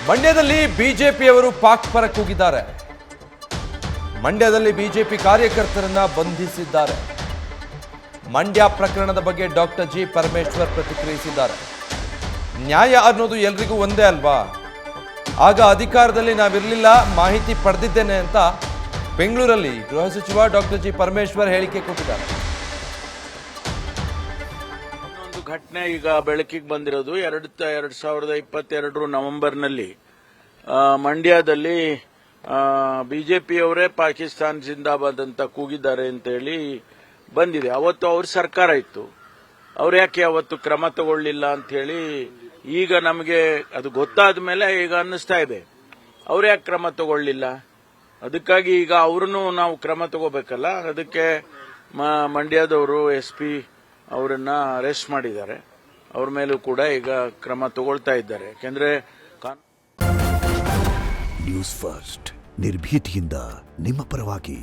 ಮಂಡ್ಯದಲ್ಲಿ ಬಿಜೆಪಿಯವರು ಪಾಕ್ ಪರ ಕೂಗಿದ್ದಾರೆ. ಮಂಡ್ಯದಲ್ಲಿ ಬಿಜೆಪಿ ಕಾರ್ಯಕರ್ತರನ್ನ ಬಂಧಿಸಿದ್ದಾರೆ. ಮಂಡ್ಯ ಪ್ರಕರಣದ ಬಗ್ಗೆ ಡಾಕ್ಟರ್ ಜಿ ಪರಮೇಶ್ವರ್ ಪ್ರತಿಕ್ರಿಯಿಸಿದ್ದಾರೆ. ನ್ಯಾಯ ಅನ್ನೋದು ಎಲ್ರಿಗೂ ಒಂದೇ ಅಲ್ವಾ? ಆಗ ಅಧಿಕಾರದಲ್ಲಿ ನಾವಿರಲಿಲ್ಲ, ಮಾಹಿತಿ ಪಡೆದಿದ್ದೇನೆ ಅಂತ ಬೆಂಗಳೂರಲ್ಲಿ ಗೃಹ ಸಚಿವ ಡಾಕ್ಟರ್ ಜಿ ಪರಮೇಶ್ವರ್ ಹೇಳಿಕೆ ಕೊಟ್ಟಿದ್ದಾರೆ. ಇನ್ನೊಂದು ಘಟನೆ ಈಗ ಬೆಳಕಿಗೆ ಬಂದಿರೋದು 2022 ನವೆಂಬರ್ನಲ್ಲಿ ಮಂಡ್ಯದಲ್ಲಿ ಬಿಜೆಪಿಯವರೇ ಪಾಕಿಸ್ತಾನ್ ಜಿಂದಾಬಾದ್ ಅಂತ ಕೂಗಿದ್ದಾರೆ ಅಂತ ಹೇಳಿ ಬಂದಿದೆ. ಅವತ್ತು ಅವ್ರ ಸರ್ಕಾರ ಇತ್ತು, ಅವ್ರು ಯಾಕೆ ಅವತ್ತು ಕ್ರಮ ತಗೊಳ್ಳಿಲ್ಲ ಅಂತ ಹೇಳಿ ಈಗ ನಮಗೆ ಅದು ಗೊತ್ತಾದ ಮೇಲೆ ಈಗ ಅನ್ನಿಸ್ತಾ ಇದೆ ಅವ್ರು ಯಾಕೆ ಕ್ರಮ ತಗೊಳ್ಳಿಲ್ಲ. ಅದಕ್ಕಾಗಿ ಈಗ ಅವ್ರನ್ನು ನಾವು ಕ್ರಮ ತಗೋಬೇಕಲ್ಲ, ಅದಕ್ಕೆ ಮಂಡ್ಯದವರು SP ಅವರನ್ನ ಅರೆಸ್ಟ್ ಮಾಡಿದ್ದಾರೆ. ಅವ್ರ ಮೇಲೂ ಕೂಡ ಈಗ ಕ್ರಮ ತಗೊಳ್ತಾ ಇದ್ದಾರೆ. ಯಾಕೆಂದ್ರೆ ನ್ಯೂಸ್ ಫಸ್ಟ್ ನಿರ್ಭೀತಿಯಿಂದ ನಿಮ್ಮ ಪರವಾಗಿ.